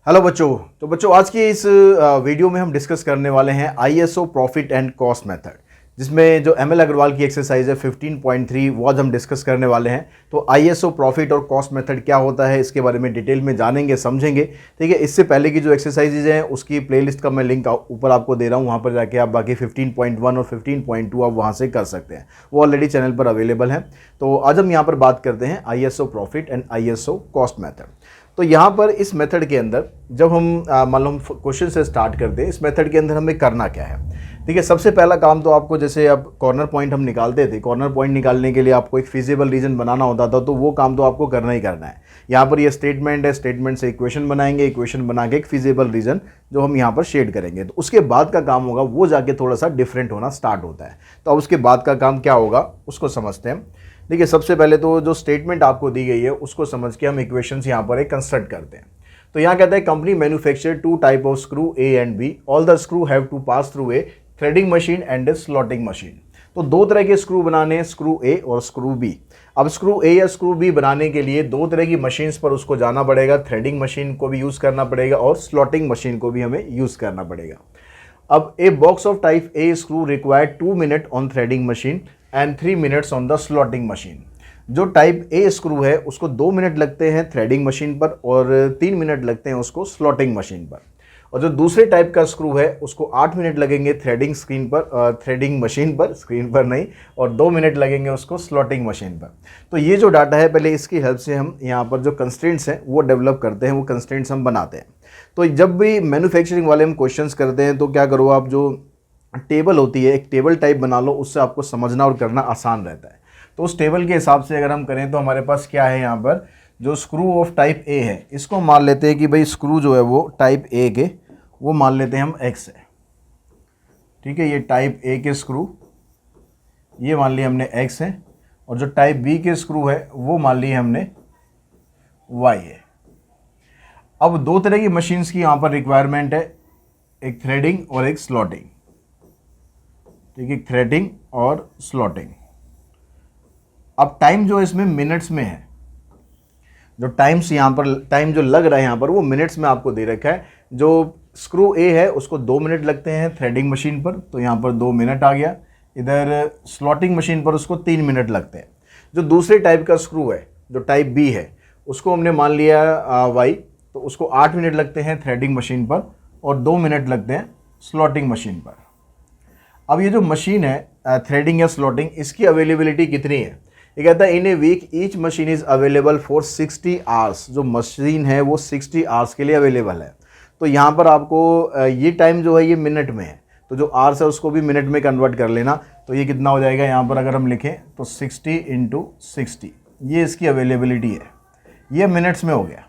Hello बच्चों। तो बच्चों आज की इस वीडियो में हम डिस्कस करने वाले हैं ISO profit and cost method, जिसमें जो एमएल अग्रवाल की एक्सरसाइज है 15.3 वो आज हम डिस्कस करने वाले हैं। तो आईएसओ प्रॉफिट और कॉस्ट मेथड क्या होता है इसके बारे में डिटेल में जानेंगे समझेंगे। ठीक है, इससे पहले की जो एक्सरसाइजेज हैं उसकी प्लेलिस्ट का मैं लिंक ऊपर आपको दे रहा हूँ, वहाँ पर जाके आप बाकी 15.1 और 15.2 आप वहाँ से कर सकते हैं, वो ऑलरेडी चैनल पर अवेलेबल है। तो आज हम यहाँ पर बात करते हैं ISO profit and ISO cost method. तो यहाँ पर इस मेथड के अंदर जब हम मान लो हम क्वेश्चन से स्टार्ट करते हैं, इस मेथड के अंदर हमें करना क्या है। ठीक है, सबसे पहला काम तो आपको, जैसे अब कॉर्नर पॉइंट हम निकालते थे, कॉर्नर पॉइंट निकालने के लिए आपको एक फिजिबल रीजन बनाना होता था, तो वो काम तो आपको करना ही करना है। यहाँ पर ये स्टेटमेंट है, स्टेटमेंट से इक्वेशन बनाएंगे, इक्वेशन बना के एक फिजिबल रीजन जो हम यहाँ पर शेड करेंगे। तो उसके बाद का काम होगा वो जाके थोड़ा सा डिफरेंट होना स्टार्ट होता है। तो अब उसके बाद का काम क्या होगा उसको समझते हैं। देखिए, सबसे पहले तो जो स्टेटमेंट आपको दी गई है उसको समझ के हम इक्वेशंस यहाँ पर एक कंस्ट्रक्ट करते हैं। तो यहाँ कहता है company manufacture two type of screw A and B, all the screw have to pass through a threading machine and a slotting machine. तो दो तरह के स्क्रू बनाने हैं, स्क्रू ए और स्क्रू बी। अब स्क्रू ए या स्क्रू बी बनाने के लिए दो तरह की मशीन्स पर उसको जाना पड़ेगा, थ्रेडिंग मशीन को भी यूज़ करना पड़ेगा और स्लॉटिंग मशीन को भी हमें यूज़ करना पड़ेगा। अब a box of type A screw required 2 minute on threading machine and 3 minutes on the slotting machine. जो टाइप ए स्क्रू है उसको 2 मिनट लगते हैं थ्रेडिंग मशीन पर और 3 मिनट लगते हैं उसको स्लॉटिंग मशीन पर। और जो दूसरे टाइप का स्क्रू है उसको 8 मिनट लगेंगे थ्रेडिंग मशीन पर, स्क्रीन पर नहीं, और 2 मिनट लगेंगे उसको स्लॉटिंग मशीन पर। तो ये जो डाटा है पहले इसकी हेल्प से हम यहाँ पर जो कंस्ट्रेंट्स हैं वो डेवलप करते हैं, वो कंस्ट्रेंट्स हम बनाते हैं। तो जब भी मैन्युफैक्चरिंग वाले हम क्वेश्चंस करते हैं तो क्या करो, आप जो टेबल होती है एक टेबल टाइप बना लो, उससे आपको समझना और करना आसान रहता है। तो उस टेबल के हिसाब से अगर हम करें तो हमारे पास क्या है, यहाँ पर जो स्क्रू ऑफ टाइप ए है इसको मान लेते हैं कि भाई स्क्रू जो है वो टाइप ए के वो मान लेते हैं हम एक्स है। ठीक है, ये टाइप ए के स्क्रू ये मान लिए हमने एक्स है, और जो टाइप बी के स्क्रू है वो मान लिए हमने वाई है। अब दो तरह की मशीन्स की यहाँ पर रिक्वायरमेंट है, एक थ्रेडिंग और एक स्लॉटिंग। ठीक है, थ्रेडिंग और स्लॉटिंग। अब टाइम जो इसमें मिनट्स में है, जो टाइम्स यहाँ पर टाइम जो लग रहा है यहाँ पर वो मिनट्स में आपको दे रखा है। जो स्क्रू ए है उसको 2 मिनट लगते हैं थ्रेडिंग मशीन पर, तो यहाँ पर 2 मिनट आ गया। इधर स्लॉटिंग मशीन पर उसको 3 मिनट लगते हैं। जो दूसरे टाइप का स्क्रू है जो टाइप बी है उसको हमने मान लिया वाई, तो उसको 8 मिनट लगते हैं थ्रेडिंग मशीन पर और 2 मिनट लगते हैं स्लॉटिंग मशीन पर। अब ये जो मशीन है थ्रेडिंग या स्लॉटिंग, इसकी अवेलेबिलिटी कितनी है? ये कहता है in a week each machine is available for 60 hours. जो मशीन है वो 60 आवर्स के लिए अवेलेबल है। तो यहाँ पर आपको ये टाइम जो है ये मिनट में है, तो जो आवर्स है उसको भी मिनट में कन्वर्ट कर लेना। तो ये कितना हो जाएगा, यहाँ पर अगर हम लिखें तो 60 × 60, ये इसकी अवेलेबिलिटी है, ये मिनट्स में हो गया।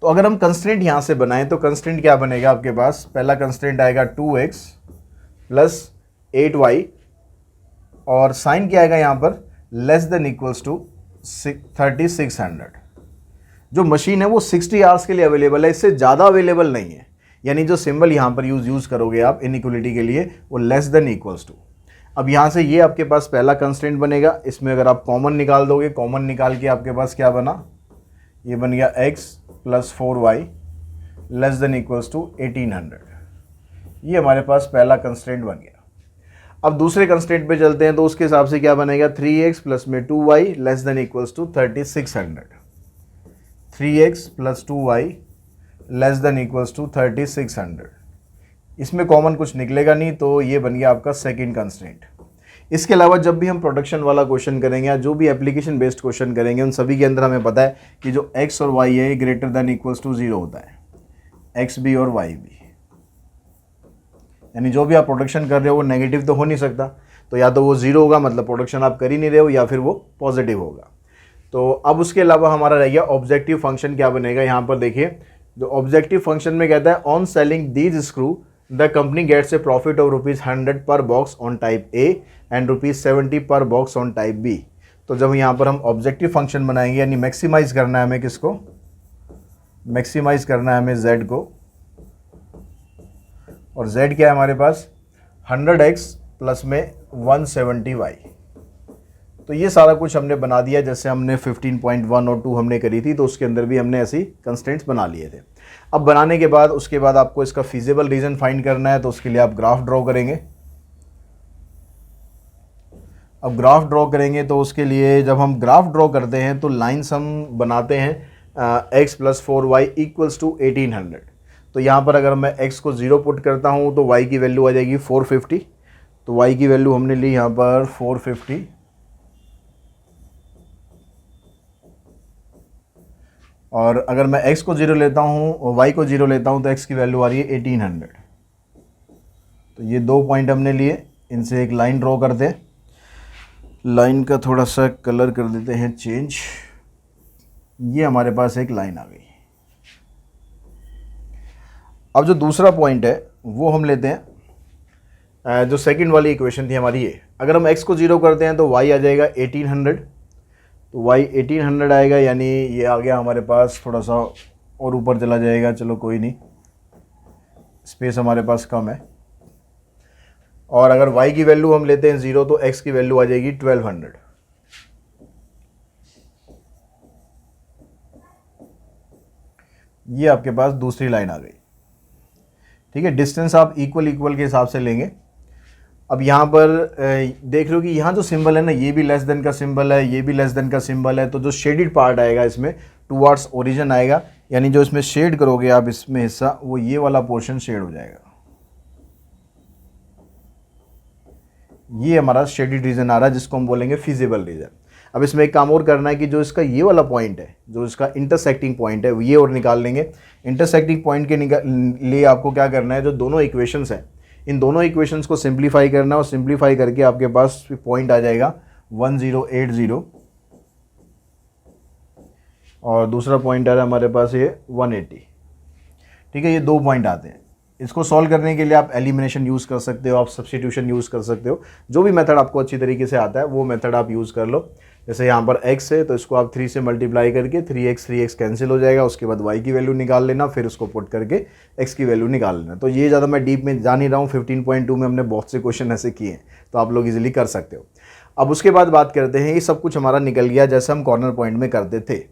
तो अगर हम कंस्ट्रेंट यहाँ से बनाएं तो कंस्ट्रेंट क्या बनेगा आपके पास, पहला कंस्ट्रेंट आएगा 2x + 8y, और साइन क्या आएगा यहाँ पर <= 3600। जो मशीन है वो 60 आवर्स के लिए अवेलेबल है, इससे ज़्यादा अवेलेबल नहीं है। यानी जो सिंबल यहाँ पर यूज़ करोगे आप इनइक्वलिटी के लिए वो <= अब यहाँ से ये आपके पास पहला कंस्ट्रेंट बनेगा। इसमें अगर आप कॉमन निकाल दोगे, कॉमन निकाल के आपके पास क्या बना, ये बन गया x + 4y <= 1800। ये हमारे पास पहला कंस्ट्रेंट बन गया। अब दूसरे कंस्ट्रेंट पे चलते हैं तो उसके हिसाब से क्या बनेगा, 3x + 2y <= 3600। 3x + 2y <= 3600। इसमें कॉमन कुछ निकलेगा नहीं, तो ये बन गया आपका सेकंड कंस्ट्रेंट। इसके अलावा जब भी हम प्रोडक्शन वाला क्वेश्चन करेंगे या जो भी एप्लीकेशन बेस्ड क्वेश्चन करेंगे उन सभी के अंदर हमें पता है कि जो x और y है > 0 होता है, x भी और y भी। यानी जो भी आप प्रोडक्शन कर रहे हो वो नेगेटिव तो हो नहीं सकता, तो या तो वो 0 होगा मतलब प्रोडक्शन आप कर ही नहीं रहे हो, या फिर वो पॉजिटिव होगा। तो अब उसके अलावा हमारा रह गया ऑब्जेक्टिव फंक्शन क्या बनेगा। यहाँ पर देखिए, जो ऑब्जेक्टिव फंक्शन में कहता है on selling these screw the company gets a profit of ₹100 per box on type A and ₹70 per box on type B. तो जब यहाँ पर हम ऑब्जेक्टिव फंक्शन बनाएंगे, यानी मैक्सिमाइज करना है हमें किसको, मैक्सिमाइज करना है हमें z को, और z क्या है हमारे पास 100x + में 170y। तो ये सारा कुछ हमने बना दिया, जैसे हमने 15.1 और 2 हमने करी थी, तो उसके अंदर भी हमने ऐसी कंस्ट्रेंट्स बना लिए थे। अब बनाने के बाद उसके बाद आपको इसका फीजिबल रीजन फाइंड करना है, तो उसके लिए आप ग्राफ ड्रॉ करेंगे। अब ग्राफ ड्रॉ करेंगे तो उसके लिए जब हम ग्राफ ड्रॉ करते हैं तो लाइन्स हम बनाते हैं x + 4y = 1800। तो यहाँ पर अगर मैं x को 0 पुट करता हूँ तो y की वैल्यू आ जाएगी 450। तो y की वैल्यू हमने ली यहाँ पर 450, और अगर मैं x को 0 लेता हूँ और y को 0 लेता हूँ तो x की वैल्यू आ रही है 1800। तो ये 2 पॉइंट हमने लिए, इनसे एक लाइन ड्रॉ करते हैं। लाइन का थोड़ा सा कलर कर देते हैं चेंज। ये हमारे पास एक लाइन आ गई। अब जो दूसरा पॉइंट है वो हम लेते हैं, जो सेकंड वाली इक्वेशन थी हमारी ये, अगर हम x को 0 करते हैं तो y आ जाएगा 1800। तो y 1800 आएगा, यानी ये आ गया हमारे पास, थोड़ा सा और ऊपर चला जाएगा, चलो कोई नहीं, स्पेस हमारे पास कम है। और अगर y की वैल्यू हम लेते हैं 0 तो x की वैल्यू आ जाएगी 1200। ये आपके पास दूसरी लाइन आ गई। ठीक है, डिस्टेंस आप इक्वल के हिसाब से लेंगे। अब यहाँ पर देख रहे हो कि यहाँ जो सिंबल है ना, ये भी लेस देन का सिंबल है, ये भी लेस देन का सिंबल है। तो जो शेडेड पार्ट आएगा इसमें टुवर्ड्स ओरिजिन आएगा, यानी जो इसमें शेड करोगे आप इसमें हिस्सा, वो ये वाला पोर्शन शेड हो जाएगा। ये हमारा शेडेड रीजन आ रहा है, जिसको हम बोलेंगे फिजिबल रीजन। अब इसमें एक काम और करना है कि जो इसका ये वाला पॉइंट है, जो इसका इंटरसेक्टिंग पॉइंट है, ये और निकाल लेंगे। इंटरसेक्टिंग पॉइंट के लिए आपको क्या करना है, जो दोनों इक्वेशंस हैं, इन दोनों इक्वेशंस को सिंप्लीफाई करना है, और सिंप्लीफाई करके आपके पास पॉइंट आ जाएगा 1080, और दूसरा पॉइंट आ रहा है हमारे पास ये 180। ठीक है, ये 2 पॉइंट आते हैं। इसको सॉल्व करने के लिए आप एलिमिनेशन यूज़ कर सकते हो, आप सब्स्टिट्यूशन यूज़ कर सकते हो, जो भी मेथड आपको अच्छी तरीके से आता है वो मेथड आप यूज़ कर लो। जैसे यहाँ पर x है तो इसको आप 3 से मल्टीप्लाई करके 3x कैंसिल हो जाएगा, उसके बाद y की वैल्यू निकाल लेना, फिर उसको पुट करके x की वैल्यू निकाल लेना। तो ये ज़्यादा मैं डीप में जा नहीं रहा हूँ, 15.2 में हमने बहुत से क्वेश्चन ऐसे किए हैं, तो आप लोग इजीली कर सकते हो। अब उसके बाद बात करते हैं, ये सब कुछ हमारा निकल गया जैसे हम कॉर्नर पॉइंट में करते थे।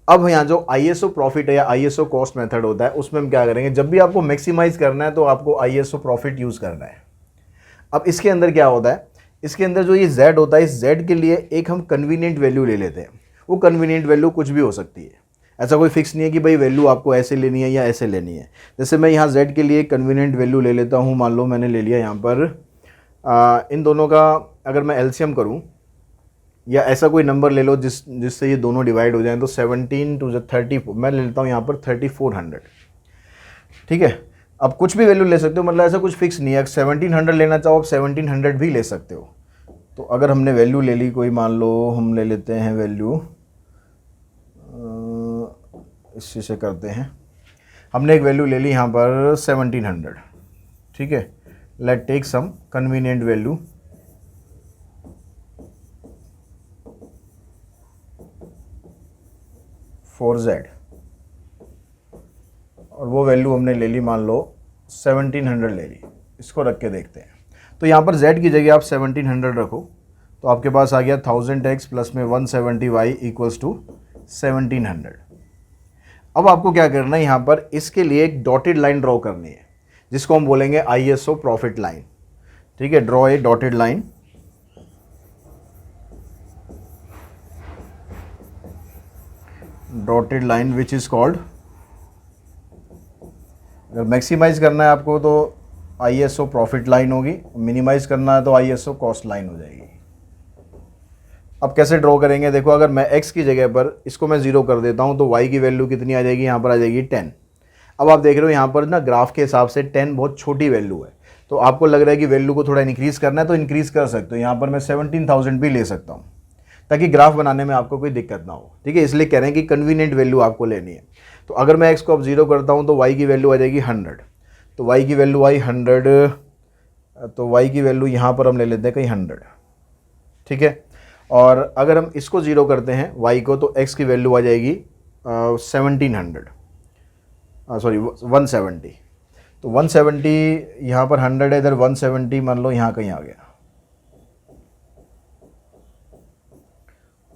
अब यहाँ जो ISO प्रॉफिट है या ISO कॉस्ट मेथड होता है, उसमें हम क्या करेंगे, जब भी आपको मैक्सिमाइज करना है तो आपको ISO प्रॉफिट यूज़ करना है। अब इसके अंदर क्या होता है, इसके अंदर जो ये Z होता है, इस Z के लिए एक हम कन्वीनियंट वैल्यू ले लेते हैं। वो कन्वीनियंट वैल्यू कुछ भी हो सकती है, ऐसा कोई फिक्स नहीं है कि भाई वैल्यू आपको ऐसे लेनी है या ऐसे लेनी है। जैसे मैं यहाँ Z के लिए कन्वीनियंट वैल्यू ले लेता हूँ, मान लो मैंने ले लिया यहाँ पर इन दोनों का अगर मैं एलसीएम करूँ, या ऐसा कोई नंबर ले लो जिससे ये दोनों डिवाइड हो जाएं, तो 17 to 30 मैं ले लेता हूँ यहाँ पर 3400। ठीक है, अब कुछ भी वैल्यू ले सकते हो, मतलब ऐसा कुछ फिक्स नहीं है। 1700 लेना चाहो आप 1700 भी ले सकते हो। तो अगर हमने वैल्यू ले ली कोई, मान लो हम ले लेते हैं वैल्यू, इसी से करते हैं, हमने एक वैल्यू ले ली यहाँ पर 1700। ठीक है, let take some convenient value for Z, और वो वैल्यू हमने ले ली, मान लो 1700 ले ली। इसको रख के देखते हैं, तो यहाँ पर Z की जगह आप 1700 रखो, तो आपके पास आ गया 1000x प्लस में 170y = 1700। अब आपको क्या करना है, यहाँ पर इसके लिए एक डॉटेड लाइन ड्रॉ करनी है, जिसको हम बोलेंगे ISO प्रॉफिट लाइन। ठीक है, draw a dotted line. Dotted line which is called, अगर मैक्सिमाइज करना है आपको तो ISO प्रॉफिट लाइन होगी, मिनिमाइज करना है तो ISO कॉस्ट लाइन हो जाएगी। अब कैसे ड्रॉ करेंगे, देखो अगर मैं x की जगह पर इसको मैं 0 कर देता हूँ तो y की वैल्यू कितनी आ जाएगी, यहाँ पर आ जाएगी 10। अब आप देख रहे हो यहाँ पर ना ग्राफ के हिसाब से 10 बहुत छोटी वैल्यू है, तो आपको लग रहा है कि वैल्यू को थोड़ा इंक्रीज़ करना है तो इंक्रीज़ कर सकते हो। यहाँ पर मैं 17,000 भी ले सकता हूँ, ताकि ग्राफ बनाने में आपको कोई दिक्कत ना हो। ठीक है, इसलिए कह रहे हैं कि कन्वीनियंट वैल्यू आपको लेनी है। तो अगर मैं x को अब 0 करता हूँ तो y की वैल्यू आ जाएगी 100। तो y की वैल्यू आई 100, तो y की वैल्यू यहाँ पर हम ले लेते हैं कहीं 100। ठीक है, और अगर हम इसको 0 करते हैं y को, तो x की वैल्यू आ जाएगी 1700, सॉरी 170। तो 170 यहाँ पर 100 है, इधर 170 मान लो यहाँ कहीं आ गया।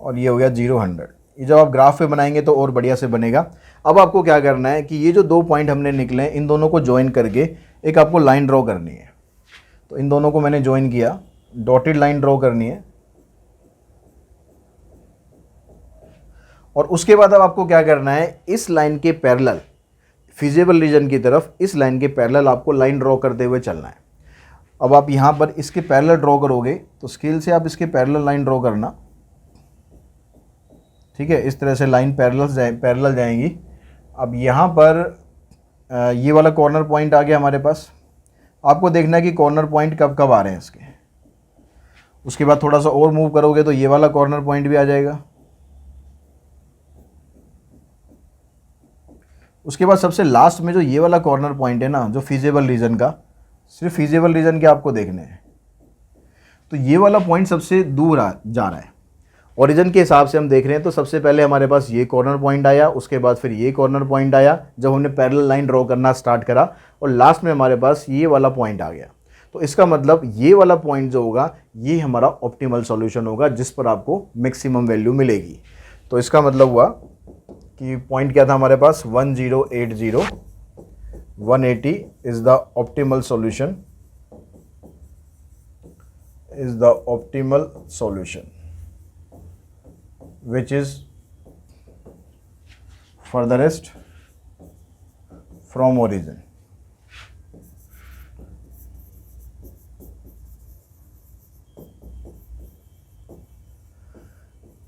और ये हो गया 0 100। ये जब आप ग्राफ पे बनाएंगे तो और बढ़िया से बनेगा। अब आपको क्या करना है कि ये जो 2 पॉइंट हमने निकले हैं इन दोनों को ज्वाइन करके एक आपको लाइन ड्रॉ करनी है। तो इन दोनों को मैंने ज्वाइन किया, डॉटेड लाइन ड्रॉ करनी है। और उसके बाद अब आपको क्या करना है, इस लाइन के पैरेलल फिजिबल रीजन की तरफ, इस लाइन के पैरेलल आपको लाइन ड्रॉ करते हुए चलना है। अब आप यहाँ पर इसके पैरेलल ड्रॉ करोगे तो स्केल से आप इसके पैरेलल लाइन ड्रॉ करना, ठीक है। इस तरह से लाइन पैरेलल जाएंगी। अब यहाँ पर ये वाला कॉर्नर पॉइंट आ गया हमारे पास। आपको देखना है कि कॉर्नर पॉइंट कब कब आ रहे हैं इसके। उसके बाद थोड़ा सा और मूव करोगे तो ये वाला कॉर्नर पॉइंट भी आ जाएगा। उसके बाद सबसे लास्ट में जो ये वाला कॉर्नर पॉइंट है ना, जो फिजिबल रीजन का, सिर्फ फिजिबल रीजन के आपको देखने हैं। तो ये वाला पॉइंट सबसे दूर जा रहा है। ओरिजिन के हिसाब से हम देख रहे हैं तो सबसे पहले हमारे पास ये कॉर्नर पॉइंट आया, उसके बाद फिर ये कॉर्नर पॉइंट आया जब हमने पैरेलल लाइन ड्रॉ करना स्टार्ट करा, और लास्ट में हमारे पास ये वाला पॉइंट आ गया। तो इसका मतलब ये वाला पॉइंट जो होगा ये हमारा ऑप्टिमल सॉल्यूशन होगा जिस पर आपको मैक्सिमम वैल्यू मिलेगी। तो इसका मतलब हुआ कि पॉइंट क्या था हमारे पास, 1080 180 is the optimal solution, is the optimal solution which is furthest from origin।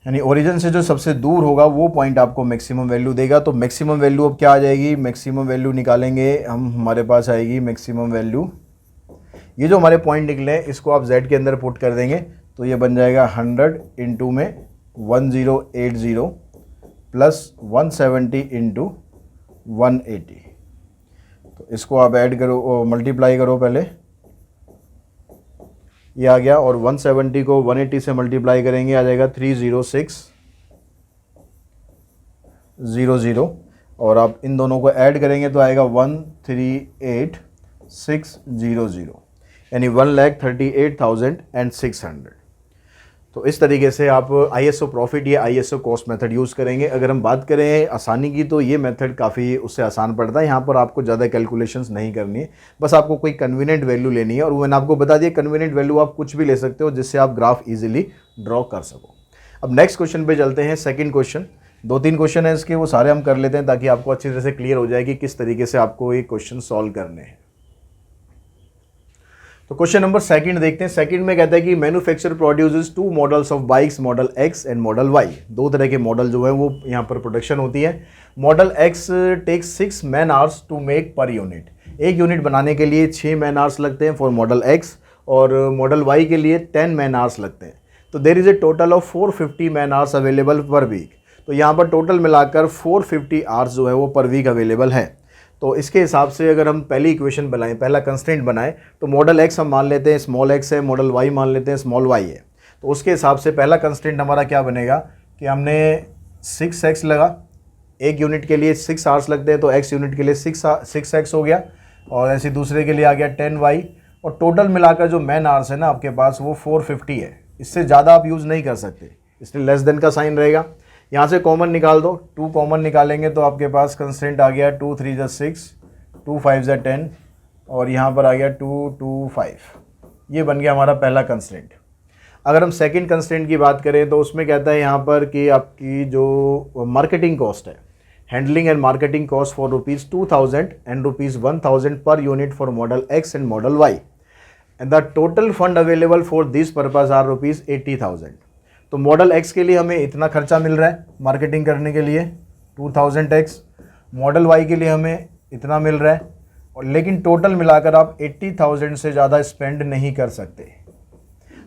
यानी ओरिजिन से जो सबसे दूर होगा वो पॉइंट आपको मैक्सिमम वैल्यू देगा। तो मैक्सिमम वैल्यू अब क्या आ जाएगी, मैक्सिमम वैल्यू निकालेंगे हम, हमारे पास आएगी मैक्सिमम वैल्यू। ये जो हमारे पॉइंट निकले हैं इसको आप z के अंदर पुट कर देंगे तो ये बन जाएगा 100 इंटू में 1080 प्लस 170 इंटू 180। तो इसको आप ऐड करो, मल्टीप्लाई करो पहले, ये आ गया। और 170 को 180 से मल्टीप्लाई करेंगे आ जाएगा 30600, और आप इन दोनों को ऐड करेंगे तो आएगा 138600, यानी 1,38,600। तो इस तरीके से आप ISO प्रॉफिट या ISO कॉस्ट मेथड यूज़ करेंगे। अगर हम बात करें आसानी की तो ये मेथड काफ़ी उससे आसान पड़ता है। यहाँ पर आपको ज़्यादा कैलकुलेशंस नहीं करनी है, बस आपको कोई कन्वीनियंट वैल्यू लेनी है। और मैंने आपको बता दिया कन्वीनियंट वैल्यू आप कुछ भी ले सकते हो जिससे आप ग्राफ ईजिली ड्रॉ कर सको। अब नेक्स्ट क्वेश्चन पे चलते हैं। सेकंड क्वेश्चन, 2-3 क्वेश्चन है इसके, वो सारे हम कर लेते हैं ताकि आपको अच्छी तरह से क्लियर हो जाए कि किस तरीके से आपको ये क्वेश्चन सॉल्व करने हैं। तो क्वेश्चन नंबर सेकंड देखते हैं। सेकंड में कहता है कि manufacturer produces 2 models of bikes, model X and model Y। 2 तरह के मॉडल जो है वो यहाँ पर प्रोडक्शन होती है। Model X takes 6 man hours to make per unit. एक यूनिट बनाने के लिए 6 मैन आवर्स लगते हैं फॉर मॉडल X, और मॉडल Y के लिए 10 मैन आवर्स लगते हैं। तो there is a total of 450 man hours available per week. तो यहाँ पर टोटल मिलाकर 450 आवर्स जो है वो पर वीक अवेलेबल है। तो इसके हिसाब से अगर हम पहली इक्वेशन बनाएं, पहला कंस्ट्रेंट बनाएं, तो मॉडल X हम मान लेते हैं स्मॉल x है, मॉडल Y मान लेते हैं स्मॉल y है। तो उसके हिसाब से पहला कंस्ट्रेंट हमारा क्या बनेगा कि हमने 6x लगा, एक यूनिट के लिए 6 आवर्स लगते हैं तो x यूनिट के लिए 6x हो गया, और ऐसे दूसरे के लिए आ गया 10y, और टोटल मिलाकर जो मैन आवर्स है ना आपके पास वो 450 है। इससे ज़्यादा आप यूज़ नहीं कर सकते, इसलिए लेस देन का साइन रहेगा। यहाँ से कॉमन निकाल दो, 2 कॉमन निकालेंगे तो आपके पास कंस्टेंट आ गया 2 3 = 6, 2 5 = 10, और यहाँ पर आ गया 2 2 5। ये बन गया हमारा पहला कंस्टेंट। अगर हम सेकंड कंस्टेंट की बात करें तो उसमें कहता है यहाँ पर कि आपकी जो मार्केटिंग कॉस्ट है, handling and marketing cost for ₹2000 and ₹1000 per unit for model X and model Y, and the total fund available for this purpose are ₹80,000। तो मॉडल X के लिए हमें इतना खर्चा मिल रहा है मार्केटिंग करने के लिए 2000x, मॉडल Y के लिए हमें इतना मिल रहा है, और लेकिन टोटल मिलाकर आप 80,000 से ज़्यादा स्पेंड नहीं कर सकते।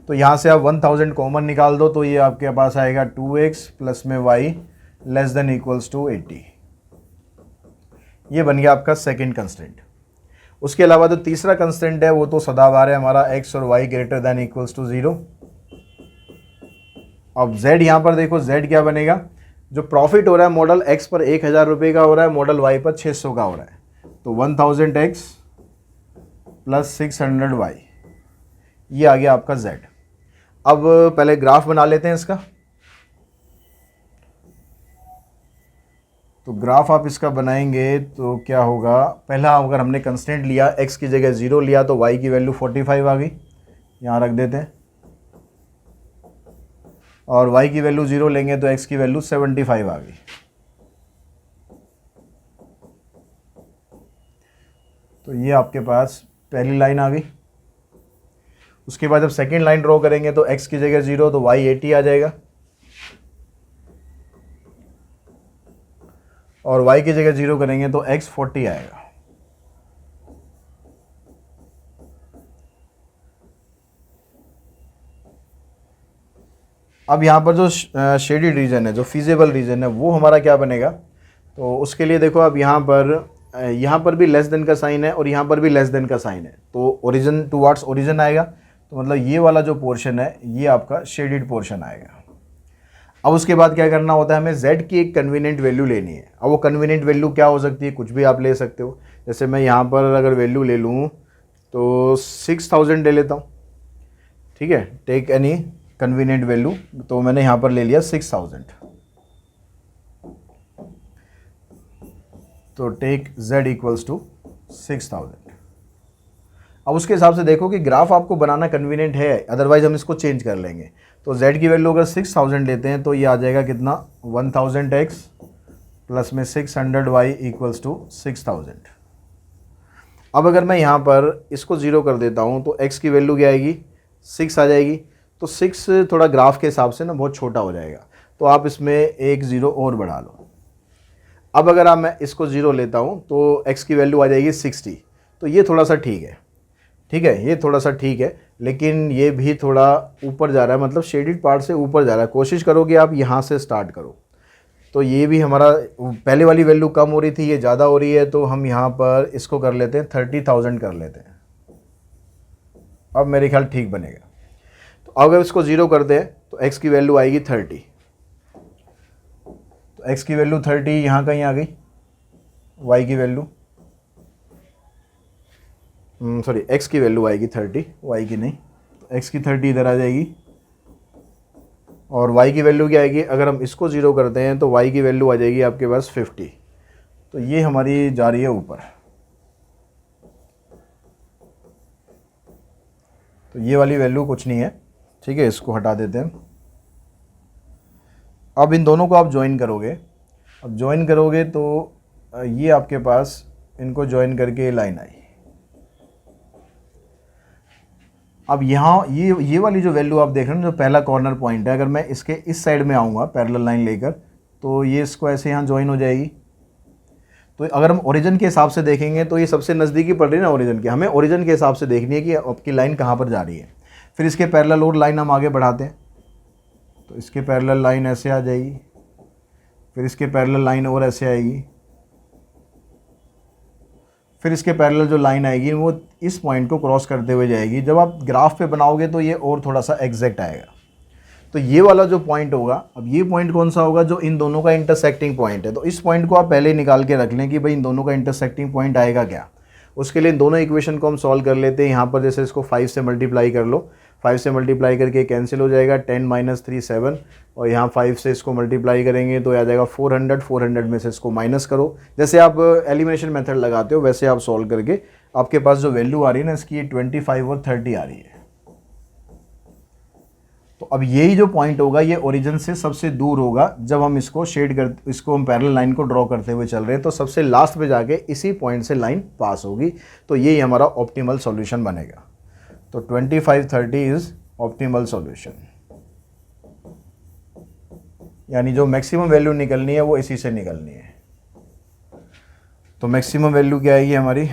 तो यहाँ से आप 1000 कॉमन निकाल दो तो ये आपके पास आएगा 2x प्लस में y less than equals to 80। ये बन गया आपका सेकेंड कंस्टेंट। उसके अलावा जो तीसरा कंस्टेंट है वो तो सदाबहार है हमारा, x और y greater than equals to 0। अब z यहाँ पर देखो, z क्या बनेगा, जो प्रॉफिट हो रहा है मॉडल X पर 1000 रुपये का हो रहा है, मॉडल Y पर 600 का हो रहा है। तो 1000x प्लस 600y, ये आ गया आपका z। अब पहले ग्राफ बना लेते हैं इसका। तो ग्राफ आप इसका बनाएंगे तो क्या होगा, पहला अगर हमने कंस्टेंट लिया x की जगह 0 लिया तो y की वैल्यू 45 आ गई, यहाँ रख देते हैं, और y की वैल्यू 0 लेंगे तो x की वैल्यू 75 आ गई। तो ये आपके पास पहली लाइन आ गई। उसके बाद जब सेकेंड लाइन ड्रॉ करेंगे तो x की जगह 0 तो y 80 आ जाएगा, और y की जगह 0 करेंगे तो x 40 आएगा। अब यहाँ पर जो शेडेड रीजन है, जो फीजेबल रीजन है, वो हमारा क्या बनेगा, तो उसके लिए देखो अब यहाँ पर भी लेस देन का साइन है और यहाँ पर भी लेस देन का साइन है, तो ओरिजिन टुवार्ड्स ओरिजिन आएगा, तो मतलब ये वाला जो पोर्शन है ये आपका शेडेड पोर्शन आएगा। अब उसके बाद क्या करना होता है, हमें z की एक कन्वीनियंट वैल्यू लेनी है। अब वो कन्वीनियंट वैल्यू क्या हो सकती है, कुछ भी आप ले सकते हो। जैसे मैं यहाँ पर अगर वैल्यू ले लूँ तो 6000 ले लेता हूँ, ठीक है, टेक एनी कन्वीनियंट वैल्यू, तो मैंने यहाँ पर ले लिया 6000। तो टेक z इक्वल्स टू 6000। अब उसके हिसाब से देखो कि ग्राफ आपको बनाना कन्वीनियंट है, अदरवाइज हम इसको चेंज कर लेंगे। तो z की वैल्यू अगर 6000 लेते हैं तो ये आ जाएगा कितना, 1000x प्लस में 600y इक्वल्स टू 6000। अब अगर मैं यहाँ पर इसको 0 कर देता हूँ तो x की वैल्यू क्या आएगी, 6 आ जाएगी। तो 6 थोड़ा ग्राफ के हिसाब से ना बहुत छोटा हो जाएगा, तो आप इसमें एक 0 और बढ़ा लो। अब अगर मैं इसको 0 लेता हूँ तो x की वैल्यू आ जाएगी 60। तो ये थोड़ा सा ठीक है, ठीक है, ये थोड़ा सा ठीक है, लेकिन ये भी थोड़ा ऊपर जा रहा है, मतलब शेडेड पार्ट से ऊपर जा रहा है। कोशिश करो कि आप यहाँ से स्टार्ट करो। तो ये भी हमारा पहले वाली वैल्यू कम हो रही थी, ये ज़्यादा हो रही है, तो हम यहाँ पर इसको कर लेते हैं 30,000 कर लेते हैं। अब मेरे ख्याल ठीक बनेगा। तो अगर इसको 0 करते हैं तो x की वैल्यू आएगी 30। तो x की वैल्यू 30 यहाँ कहीं आ गई, y की वैल्यू सॉरी x की वैल्यू आएगी 30, y की नहीं। तो x की 30 इधर आ जाएगी, और y की वैल्यू क्या आएगी, अगर हम इसको 0 करते हैं तो y की वैल्यू आ जाएगी आपके पास 50। तो ये हमारी जा रही है ऊपर। तो ये वाली वैल्यू कुछ नहीं है, ठीक है, इसको हटा देते हैं। अब इन दोनों को आप ज्वाइन करोगे, अब ज्वाइन करोगे तो ये आपके पास इनको ज्वाइन करके लाइन आई। अब यहाँ ये वाली जो वैल्यू आप देख रहे हो, जो पहला कॉर्नर पॉइंट है, अगर मैं इसके इस साइड में आऊँगा पैरेलल लाइन लेकर तो ये इसको ऐसे यहाँ ज्वाइन हो जाएगी। तो अगर हम ओरिजिन के हिसाब से देखेंगे तो ये सबसे नज़दीकी पड़ रही है ना ओरिजिन के, हमें ओरिजिन के हिसाब से देखनी है कि आपकी लाइन कहाँ पर जा रही है। फिर इसके पैरेलल और लाइन हम आगे बढ़ाते हैं, तो इसके पैरेलल लाइन ऐसे आ जाएगी, फिर इसके पैरेलल लाइन और ऐसे आएगी, फिर इसके पैरेलल जो लाइन आएगी वो इस पॉइंट को क्रॉस करते हुए जाएगी। जब आप ग्राफ पे बनाओगे तो ये और थोड़ा सा एग्जैक्ट आएगा। तो ये वाला जो पॉइंट होगा, अब ये पॉइंट कौन सा होगा, जो इन दोनों का इंटरसेक्टिंग पॉइंट है। तो इस पॉइंट को आप पहले निकाल के रख लें कि भाई इन दोनों का इंटरसेक्टिंग पॉइंट आएगा क्या। उसके लिए इन दोनों इक्वेशन को हम सॉल्व कर लेते हैं। यहाँ पर जैसे इसको 5 से मल्टीप्लाई कर लो, 5 से मल्टीप्लाई करके कैंसिल हो जाएगा, 10 - 3 7, और यहाँ 5 से इसको मल्टीप्लाई करेंगे तो आ जाएगा 400, 400 में से इसको माइनस करो। जैसे आप एलिमिनेशन मेथड लगाते हो वैसे आप सॉल्व करके आपके पास जो वैल्यू आ रही है ना इसकी 25 और 30 आ रही है। तो अब यही जो पॉइंट होगा ये ओरिजिन से सबसे दूर होगा। जब हम इसको इसको हम पैरेलल लाइन को ड्रॉ करते हुए चल रहे हैं तो सबसे लास्ट पे जाके इसी पॉइंट से लाइन पास होगी। तो यही हमारा ऑप्टिमल सॉल्यूशन बनेगा। तो 25 30 इज ऑप्टिमल सॉल्यूशन, यानी जो मैक्सिमम वैल्यू निकलनी है वो इसी से निकलनी है। तो मैक्सिमम वैल्यू क्या आएगी हमारी,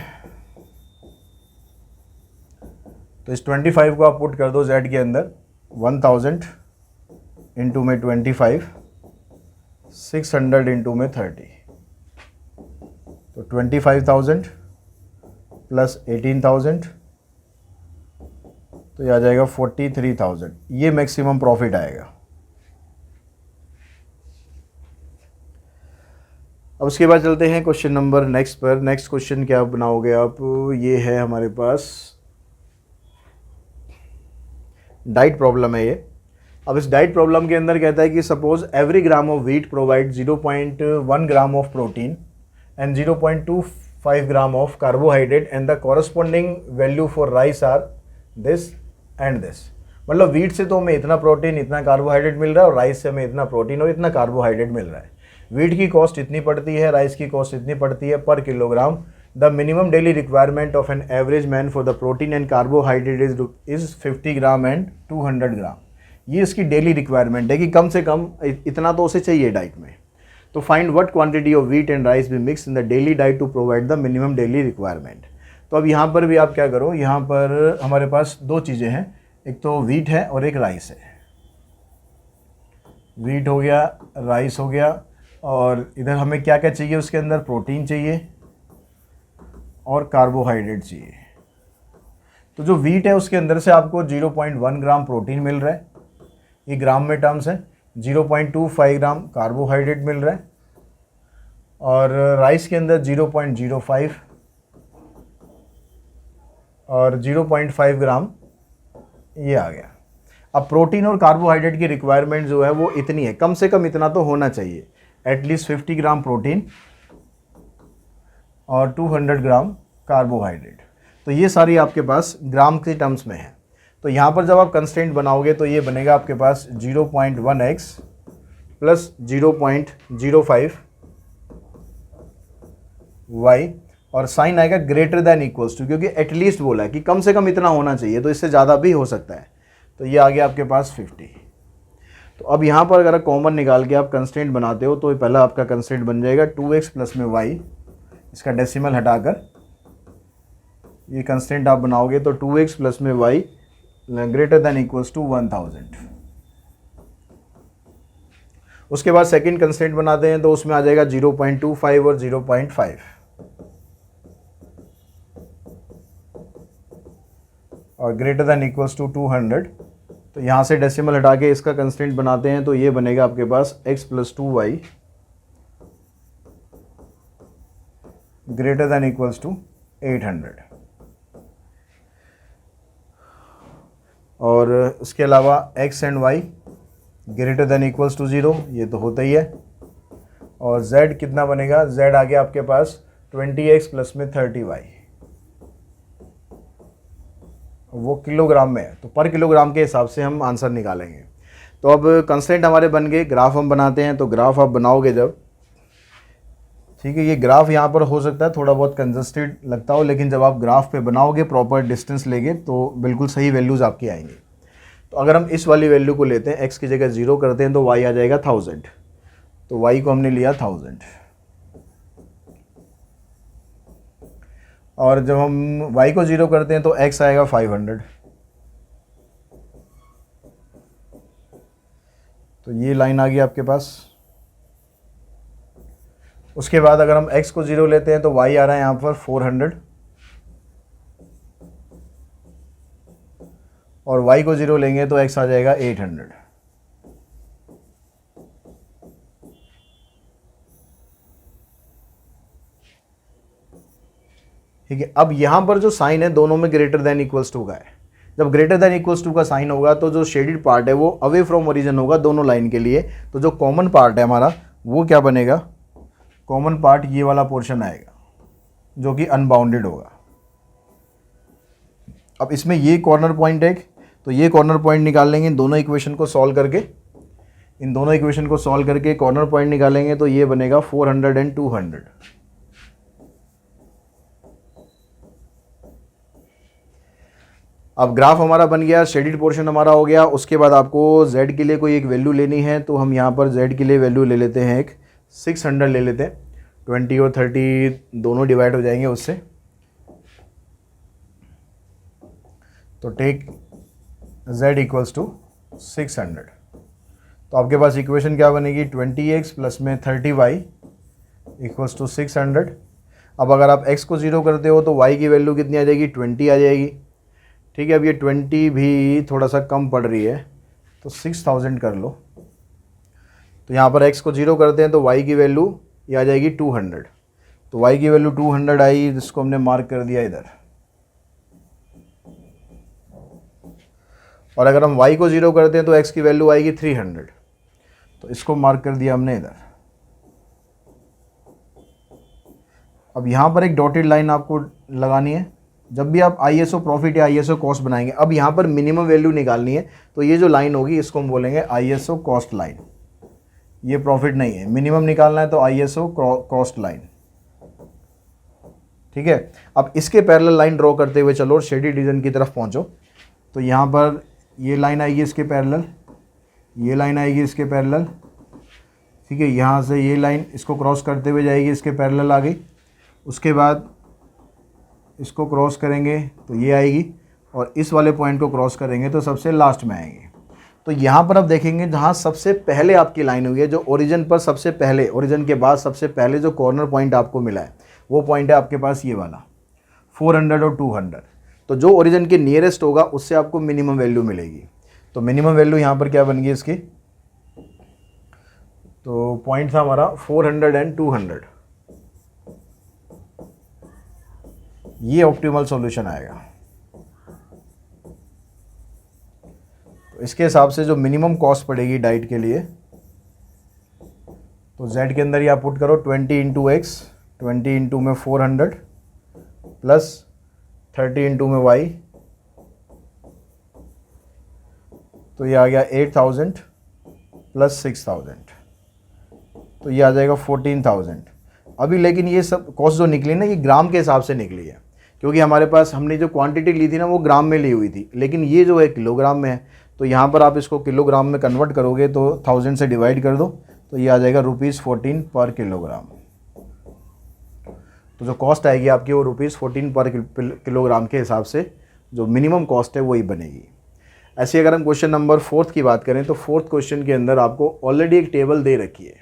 तो इस 25 को आप पुट कर दो z के अंदर, 1000 इंटू में 25, 600 इंटू में 30, तो 25,000 प्लस 18,000, तो ये आ जाएगा 43,000। ये मैक्सिमम प्रॉफिट आएगा। अब उसके बाद चलते हैं क्वेश्चन नंबर नेक्स्ट पर। नेक्स्ट क्वेश्चन क्या बनाओगे आप, ये है हमारे पास डाइट प्रॉब्लम है ये। अब इस डाइट प्रॉब्लम के अंदर कहता है कि suppose every gram of wheat provide 0.1 gram of protein and 0.25 gram of carbohydrate and the corresponding value for rice are this and this. मतलब व्हीट से तो हमें इतना प्रोटीन इतना कार्बोहाइड्रेट मिल रहा है और राइस से हमें इतना प्रोटीन और इतना कार्बोहाइड्रेट मिल रहा है। व्हीट की कॉस्ट इतनी पड़ती है, राइस की कॉस्ट इतनी पड़ती है पर kilogram. The minimum daily requirement of an average man for the protein and carbohydrate is 50 gram and 200 ग्राम। ये इसकी डेली रिक्वायरमेंट है कि कम से कम इतना तो उसे चाहिए डाइट में। तो find what quantity of wheat and rice be mix in the daily diet to provide the minimum daily requirement. तो अब यहाँ पर भी आप क्या करो, यहाँ पर हमारे पास दो चीज़ें हैं, एक तो व्हीट है और एक राइस है। व्हीट हो गया, राइस हो गया, और इधर हमें क्या क्या चाहिए, उसके अंदर प्रोटीन चाहिए और कार्बोहाइड्रेट चाहिए। तो जो व्हीट है उसके अंदर से आपको 0.1 ग्राम प्रोटीन मिल रहा है, ये ग्राम में टर्म्स है। 0.25 ग्राम कार्बोहाइड्रेट मिल रहा है, और राइस के अंदर 0.05 और 0.5 ग्राम ये आ गया। अब प्रोटीन और कार्बोहाइड्रेट की रिक्वायरमेंट जो है वो इतनी है, कम से कम इतना तो होना चाहिए, एटलीस्ट 50 ग्राम प्रोटीन और 200 ग्राम कार्बोहाइड्रेट। तो ये सारी आपके पास ग्राम के टर्म्स में है। तो यहाँ पर जब आप कंस्ट्रेंट बनाओगे तो ये बनेगा आपके पास 0.1x प्लस 0.05 y, और साइन आएगा ग्रेटर दैन इक्वल्स टू, क्योंकि एटलीस्ट बोला है कि कम से कम इतना होना चाहिए, तो इससे ज़्यादा भी हो सकता है। तो ये आ गया आपके पास 50। तो अब यहाँ पर अगर कॉमन निकाल के आप कंस्ट्रेंट बनाते हो तो पहला आपका कंस्ट्रेंट बन जाएगा 2x प्लस में y, इसका डेसिमल हटाकर ये कंस्ट्रेंट आप बनाओगे तो 2x प्लस में y greater than equals to 1000। उसके बाद सेकंड कंस्ट्रेंट बनाते हैं तो उसमें आ जाएगा 0.25 और 0.5, और ग्रेटर दैन इक्वल्स टू 200। तो यहाँ से डेसिमल हटा के इसका कंस्ट्रेंट बनाते हैं तो ये बनेगा आपके पास x plus 2y greater than equals to 800। और उसके अलावा x and y greater than equals to 0, ये तो होता ही है। और z कितना बनेगा, z आ गया आपके पास 20x प्लस में 30y, वो किलोग्राम में है, तो पर किलोग्राम के हिसाब से हम आंसर निकालेंगे। तो अब कंस्ट्रेंट हमारे बन गए, ग्राफ हम बनाते हैं। तो ग्राफ आप बनाओगे जब, ठीक है, ये ग्राफ यहाँ पर हो सकता है थोड़ा बहुत कंजस्टेड लगता हो, लेकिन जब आप ग्राफ पे बनाओगे प्रॉपर डिस्टेंस लेके तो बिल्कुल सही वैल्यूज़ आपकी आएंगी। तो अगर हम इस वाली वैल्यू को लेते हैं, x की जगह 0 करते हैं तो y आ जाएगा 1000। तो y को हमने लिया 1000, और जब हम y को 0 करते हैं तो x आएगा 500। तो ये लाइन आ गई आपके पास। उसके बाद अगर हम x को 0 लेते हैं तो y आ रहा है यहाँ पर 400, और y को 0 लेंगे तो x आ जाएगा 800। ठीक है, अब यहाँ पर जो साइन है दोनों में ग्रेटर देन इक्वल्स टू का है। जब ग्रेटर देन इक्वल्स टू का साइन होगा तो जो शेडेड पार्ट है वो अवे फ्रॉम ओरिजिन होगा दोनों लाइन के लिए। तो जो कॉमन पार्ट है हमारा वो क्या बनेगा, कॉमन पार्ट ये वाला पोर्शन आएगा जो कि अनबाउंडेड होगा। अब इसमें ये कॉर्नर पॉइंट है, तो ये कॉर्नर पॉइंट निकाल लेंगे इन दोनों इक्वेशन को सॉल्व करके। इन दोनों इक्वेशन को सॉल्व करके कॉर्नर पॉइंट निकालेंगे तो ये बनेगा 400 एंड 200। अब ग्राफ हमारा बन गया, शेडेड पोर्शन हमारा हो गया। उसके बाद आपको z के लिए कोई एक वैल्यू लेनी है, तो हम यहाँ पर z के लिए वैल्यू ले लेते हैं, एक 600 ले लेते हैं। 20 और 30 दोनों डिवाइड हो जाएंगे उससे। तो टेक z इक्वल्स टू 600। तो आपके पास इक्वेशन क्या बनेगी, 20x प्लस में 30y इक्वल्स टू 600। अब अगर आप x को 0 करते हो तो y की वैल्यू कितनी आ जाएगी, 20 आ जाएगी। ठीक है, अब ये 20 भी थोड़ा सा कम पड़ रही है तो 6000 कर लो। तो यहाँ पर x को 0 करते हैं तो y की वैल्यू ये आ जाएगी 200। तो y की वैल्यू 200 आई, जिसको हमने मार्क कर दिया इधर। और अगर हम y को 0 करते हैं तो x की वैल्यू आएगी 300। तो इसको मार्क कर दिया हमने इधर। अब यहाँ पर एक डॉटेड लाइन आपको लगानी है। जब भी आप ISO प्रॉफिट या ISO कॉस्ट बनाएंगे, अब यहाँ पर मिनिमम वैल्यू निकालनी है, तो ये जो लाइन होगी इसको हम बोलेंगे ISO कॉस्ट लाइन। ये प्रॉफिट नहीं है, मिनिमम निकालना है तो ISO कॉस्ट लाइन। ठीक है, अब इसके पैरेलल लाइन ड्रॉ करते हुए चलो और शेडेड रीजन की तरफ पहुँचो। तो यहाँ पर ये लाइन आएगी इसके पैरेलल, ये लाइन आएगी इसके पैरेलल। ठीक है, यहाँ से ये लाइन इसको क्रॉस करते हुए जाएगी, इसके पैरेलल आ गई। उसके बाद इसको क्रॉस करेंगे तो ये आएगी, और इस वाले पॉइंट को क्रॉस करेंगे तो सबसे लास्ट में आएंगे। तो यहाँ पर आप देखेंगे जहाँ सबसे पहले आपकी लाइन हुई है, जो ओरिजिन पर सबसे पहले, ओरिजिन के बाद सबसे पहले जो कॉर्नर पॉइंट आपको मिला है वो पॉइंट है आपके पास ये वाला 400 और 200। तो जो ओरिजिन के नियरेस्ट होगा उससे आपको मिनिमम वैल्यू मिलेगी। तो मिनिमम वैल्यू यहाँ पर क्या बन गई इसकी, तो पॉइंट था हमारा 400 एंड 200। ये ऑप्टिमल सॉल्यूशन आएगा। तो इसके हिसाब से जो मिनिमम कॉस्ट पड़ेगी डाइट के लिए, तो z के अंदर ही आप पुट करो 20 इंटू एक्स, 20 इंटू में 400 प्लस 30 इंटू में y, तो ये आ गया 8000 प्लस 6000, तो ये आ जाएगा 14000। अभी लेकिन ये सब कॉस्ट जो निकली ना, ये ग्राम के हिसाब से निकली है, क्योंकि हमारे पास हमने जो क्वांटिटी ली थी ना वो ग्राम में ली हुई थी, लेकिन ये जो है किलोग्राम में है। तो यहाँ पर आप इसको किलोग्राम में कन्वर्ट करोगे तो 1000 से डिवाइड कर दो, तो ये आ जाएगा ₹14 पर किलोग्राम। तो जो कॉस्ट आएगी आपकी वो ₹14 पर किलोग्राम के हिसाब से जो मिनिमम कॉस्ट है वही बनेगी। ऐसे अगर हम क्वेश्चन नंबर 4 की बात करें, तो 4th क्वेश्चन के अंदर आपको ऑलरेडी एक टेबल दे रखी है,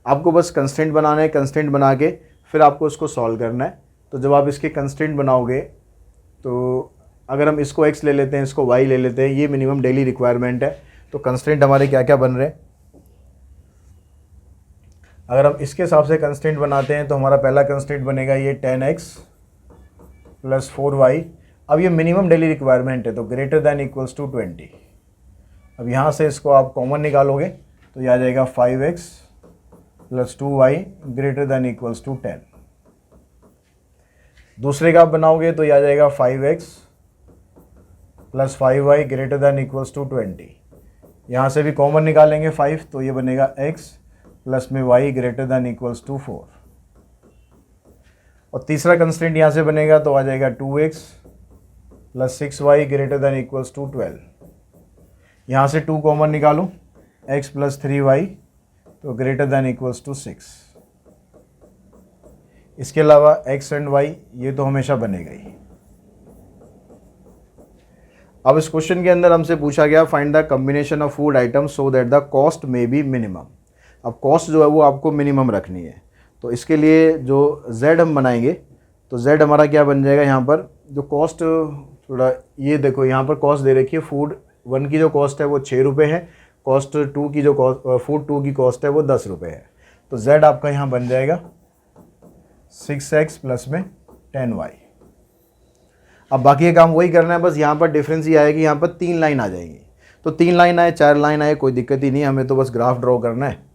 आपको बस कंस्टेंट बनाना है। कंस्टेंट बना के फिर आपको इसको सॉल्व करना है। तो जब आप इसके कंस्टेंट बनाओगे, तो अगर हम इसको x ले लेते हैं, इसको y ले लेते हैं, ये मिनिमम डेली रिक्वायरमेंट है। तो कंस्टेंट हमारे क्या क्या बन रहे हैं, अगर हम इसके हिसाब से कंस्टेंट बनाते हैं तो हमारा पहला कंस्टेंट बनेगा ये 10x प्लस 4y। अब ये मिनिमम डेली रिक्वायरमेंट है, तो ग्रेटर दैन इक्वल्स टू 20। अब यहाँ से इसको आप कॉमन निकालोगे तो ये आ जाएगा 5x plus 2y greater than equals to 10। दूसरे का आप बनाओगे तो ये आ जाएगा 5x plus 5y greater than equals to 20। यहाँ से भी कॉमन निकालेंगे 5, तो ये बनेगा x प्लस में y greater than equals to 4। और तीसरा कंस्टेंट यहाँ से बनेगा तो आ जाएगा 2x plus 6y greater than equals to 12। यहाँ से 2 कॉमन निकालो, x प्लस 3y तो ग्रेटर दैन इक्वल्स टू 6। इसके अलावा x एंड y ये तो हमेशा बनेगा ही। अब इस क्वेश्चन के अंदर हमसे पूछा गया find the combination of food items so that the cost may be minimum. अब कॉस्ट जो है वो आपको मिनिमम रखनी है। तो इसके लिए जो z हम बनाएंगे, तो z हमारा क्या बन जाएगा, यहाँ पर जो कॉस्ट थोड़ा ये देखो, यहाँ पर कॉस्ट दे रखी है, फूड 1 की जो कॉस्ट है वो 6 रुपये है, कॉस्ट 2 की जो फूड 2 की कॉस्ट है वो 10 रुपये है। तो z आपका यहाँ बन जाएगा 6x प्लस में 10y। अब बाकी ये काम वही करना है, बस यहाँ पर डिफरेंस ये आएगी, यहाँ पर 3 लाइन आ जाएंगी। तो 3 लाइन आए 4 लाइन आए कोई दिक्कत ही नहीं, हमें तो बस ग्राफ ड्रॉ करना है।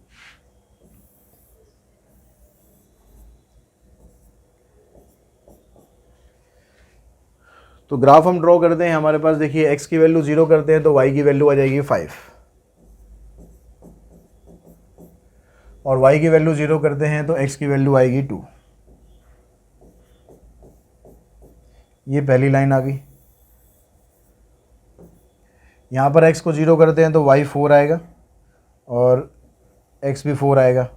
तो ग्राफ हम ड्रॉ करते हैं। हमारे पास देखिए x की वैल्यू 0 करते हैं तो y की वैल्यू आ जाएगी 5, और y की वैल्यू 0 करते हैं तो x की वैल्यू आएगी 2। ये पहली लाइन आ गई। यहाँ पर x को 0 करते हैं तो y 4 आएगा और x भी 4 आएगा।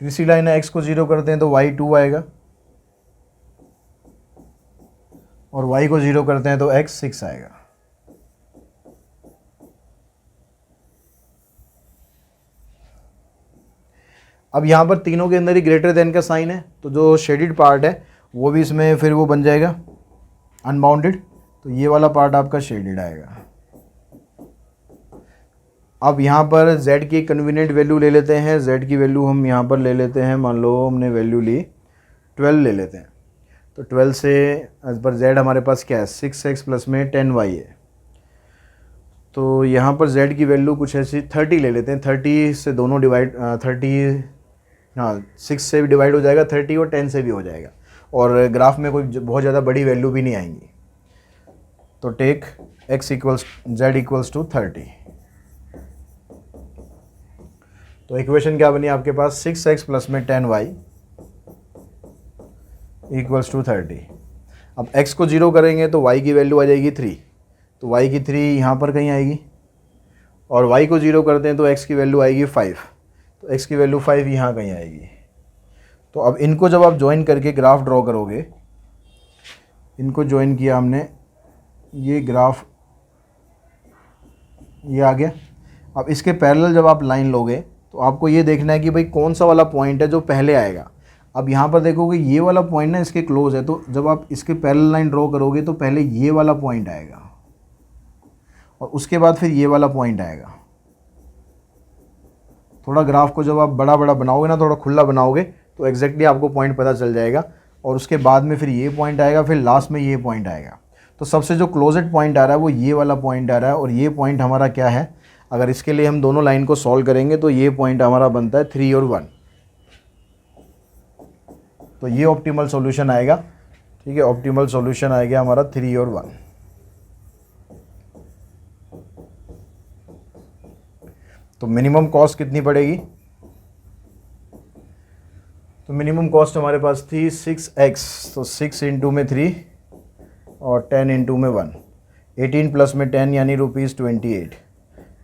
तीसरी लाइन है x को 0 करते हैं तो y 2 आएगा और y को 0 करते हैं तो x 6 आएगा। अब यहाँ पर तीनों के अंदर ही ग्रेटर देन का साइन है, तो जो शेडिड पार्ट है वो भी इसमें फिर वो बन जाएगा अनबाउंडेड, तो ये वाला पार्ट आपका शेडिड आएगा। अब यहाँ पर z की कन्वीनियंट वैल्यू ले लेते हैं। z की वैल्यू हम यहाँ पर ले लेते हैं, मान लो हमने वैल्यू ली 12 ले लेते हैं। तो 12 से एज पर z हमारे पास क्या है, 6x प्लस में 10y है। तो यहाँ पर z की वैल्यू कुछ ऐसी 30 ले लेते हैं। 30 से दोनों डिवाइड 30, हाँ 6 से भी डिवाइड हो जाएगा 30 और 10 से भी हो जाएगा, और ग्राफ में कोई बहुत ज़्यादा बड़ी वैल्यू भी नहीं आएंगी। तो टेक z इक्वल्स टू 30। तो इक्वेशन क्या बनी आपके पास, 6x प्लस में 10y इक्वल्स टू 30। अब x को 0 करेंगे तो y की वैल्यू आ जाएगी 3, तो y की 3 यहाँ पर कहीं आएगी, और y को 0 करते हैं तो x की वैल्यू आएगी 5, तो x की वैल्यू 5 यहाँ कहीं आएगी। तो अब इनको जब आप ज्वाइन करके ग्राफ ड्रॉ करोगे, इनको ज्वाइन किया हमने, ये ग्राफ ये आ गया। अब इसके पैरेलल जब आप लाइन लोगे तो आपको ये देखना है कि भाई कौन सा वाला पॉइंट है जो पहले आएगा। अब यहाँ पर देखोगे ये वाला पॉइंट ना इसके क्लोज है, तो जब आप इसके पैरेलल लाइन ड्रॉ करोगे तो पहले ये वाला पॉइंट आएगा और उसके बाद फिर ये वाला पॉइंट आएगा। थोड़ा ग्राफ को जब आप बड़ा बड़ा बनाओगे ना, थोड़ा खुला बनाओगे, तो एग्जैक्टली आपको पॉइंट पता चल जाएगा, और उसके बाद में फिर ये पॉइंट आएगा, फिर लास्ट में ये पॉइंट आएगा। तो सबसे जो क्लोजेस्ट पॉइंट आ रहा है वो ये वाला पॉइंट आ रहा है, और ये पॉइंट हमारा क्या है, अगर इसके लिए हम दोनों लाइन को सॉल्व करेंगे तो ये पॉइंट हमारा बनता है 3 और 1। तो ये ऑप्टिमल सॉल्यूशन आएगा, ठीक है, ऑप्टिमल सॉल्यूशन आएगा हमारा 3 और 1। तो मिनिमम कॉस्ट कितनी पड़ेगी, तो मिनिमम कॉस्ट हमारे पास थी 6x, तो 6 इंटू में 3 और 10 इंटू में 1, 18 प्लस में 10 यानी ₹28,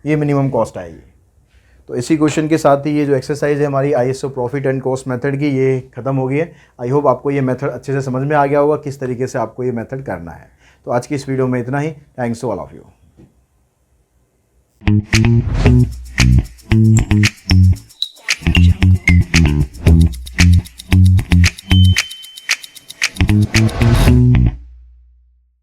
ये मिनिमम कॉस्ट आएगी। तो इसी क्वेश्चन के साथ ही ये जो एक्सरसाइज है हमारी ISO profit and cost method की, ये खत्म हो गई है। आई होप आपको ये मेथड अच्छे से समझ में आ गया होगा किस तरीके से आपको ये मेथड करना है। तो आज की इस वीडियो में इतना ही। Thanks to all of you.